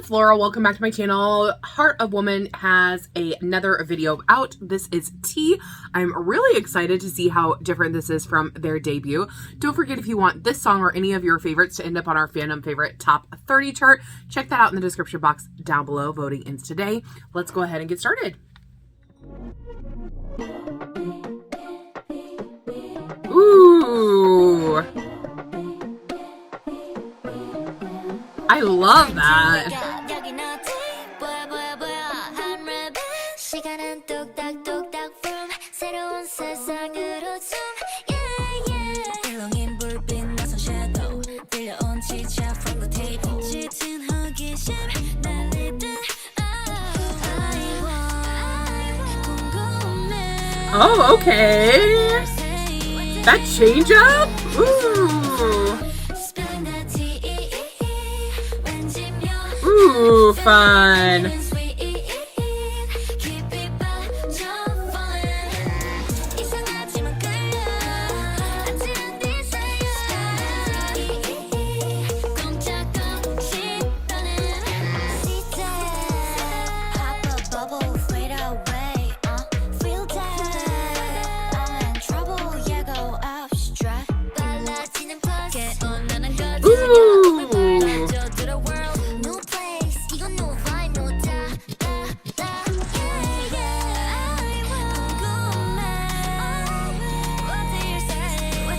Flora, welcome back to my channel. Heart of Woman has another video out. This is T. I'm really excited to see how different this is from their debut. Don't forget, if you want this song or any of your favorites to end up on our Fandom Favorite Top 30 chart, check that out in the description box down below. Voting ends today. Let's go ahead and get started. Ooh. I love that. Oh, okay. That change up? Ooh. Ooh, fun.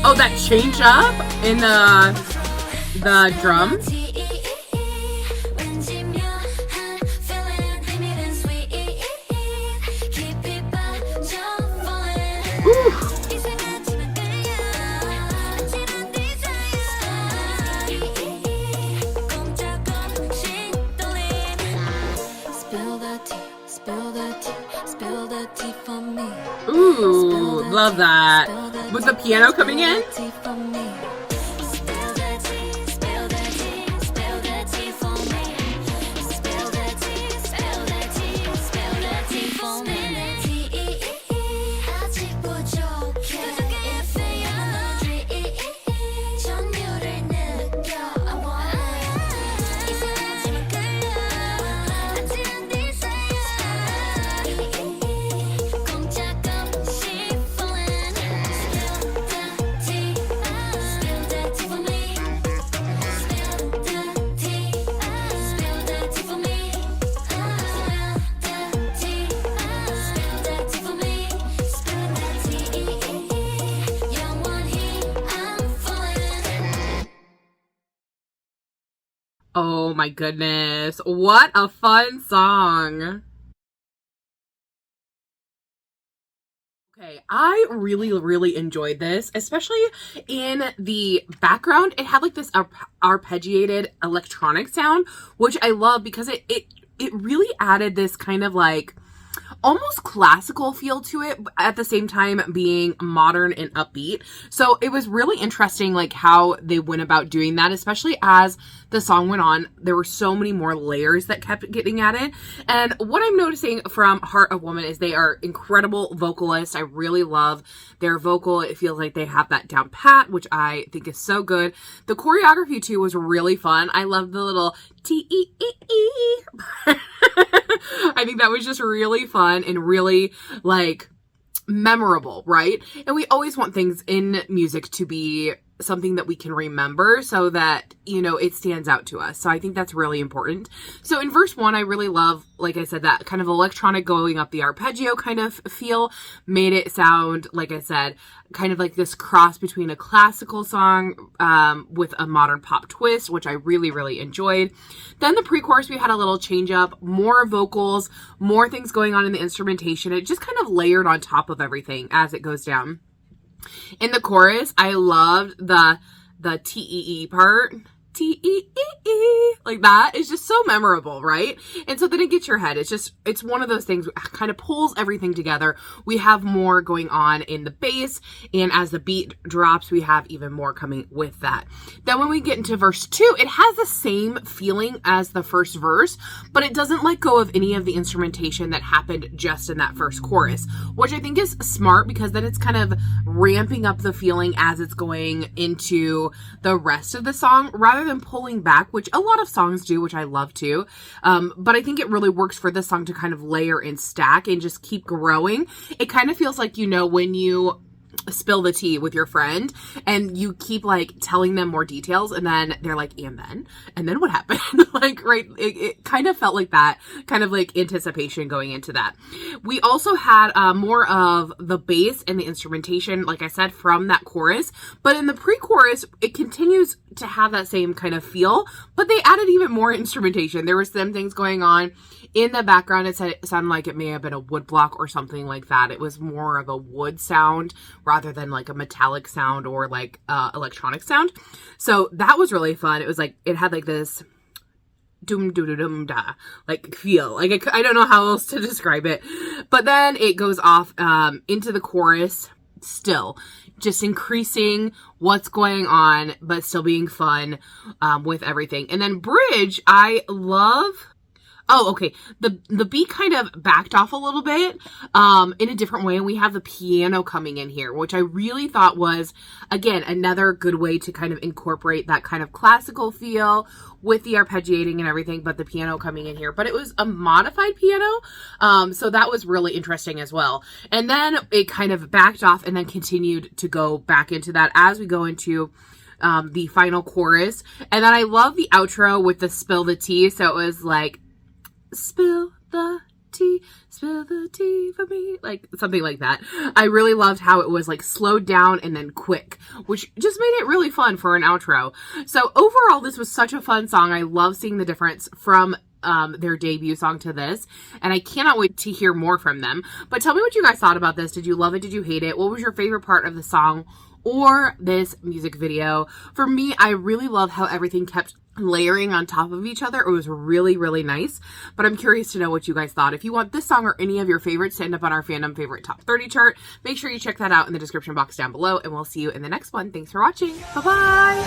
Oh, that change up in the drums. Ooh. Ooh, love that. Was the piano coming in? Oh my goodness, what a fun song. Okay, I really enjoyed this, especially in the background. It had like this arpeggiated electronic sound, which I love because it really added this kind of like almost classical feel to it, but at the same time being modern and upbeat. So it was really interesting like how they went about doing that, especially as the song went on. There were so many more layers that kept getting added. And what I'm noticing from Heart of Woman is they are incredible vocalists. I really love their vocal. It feels like they have that down pat, which I think is so good. The choreography too was really fun. I love the little T-E-E-E. I think that was just really fun and really like memorable, right? And we always want things in music to be something that we can remember so that, you know, it stands out to us. So I think that's really important. So in verse 1, I really love, like I said, that kind of electronic going up the arpeggio kind of feel made it sound, like I said, kind of like this cross between a classical song with a modern pop twist, which I really enjoyed. Then the pre-chorus, we had a little change up, more vocals, more things going on in the instrumentation. It just kind of layered on top of everything as it goes down. In the chorus, I loved the T-E-E part. T-E-E-E. Like that is just so memorable, right? And so then it gets your head. It's one of those things that kind of pulls everything together. We have more going on in the bass, and as the beat drops, we have even more coming with that. Then when we get into verse 2, it has the same feeling as the first verse, but it doesn't let go of any of the instrumentation that happened just in that first chorus, which I think is smart because then it's kind of ramping up the feeling as it's going into the rest of the song, rather rather than pulling back, which a lot of songs do, which I love too. But I think it really works for this song to kind of layer and stack and just keep growing. It kind of feels like, you know, when you spill the tea with your friend and you keep like telling them more details and then they're like, and then what happened? Like, right, it kind of felt like that, kind of like anticipation going into that. We also had more of the bass and the instrumentation, like I said, from that chorus, but in the pre-chorus it continues to have that same kind of feel, but they added even more instrumentation. There were some things going on in the background. It sounded like it may have been a wood block or something like that. It was more of a wood sound rather than like a metallic sound or like electronic sound. So that was really fun. It was like, it had like this doom doo doo dum da like feel. Like I don't know how else to describe it. But then it goes off into the chorus, still just increasing what's going on, but still being fun with everything. And then bridge, I love. Oh, okay. The beat kind of backed off a little bit in a different way. And we have the piano coming in here, which I really thought was, again, another good way to kind of incorporate that kind of classical feel with the arpeggiating and everything, but the piano coming in here. But it was a modified piano, so that was really interesting as well. And then it kind of backed off and then continued to go back into that as we go into the final chorus. And then I love the outro with the spill the tea. So it was like, spill the tea for me, like something like that. I really loved how it was like slowed down and then quick, which just made it really fun for an outro. So overall, this was such a fun song. I love seeing the difference from their debut song to this, and I cannot wait to hear more from them. But tell me what you guys thought about this. Did you love it? Did you hate it? What was your favorite part of the song or this music video? For me, I really love how everything kept layering on top of each other. It was really, really nice. But I'm curious to know what you guys thought. If you want this song or any of your favorites to end up on our Fandom Favorite Top 30 chart, make sure you check that out in the description box down below, and we'll see you in the next one. Thanks for watching. Bye-bye.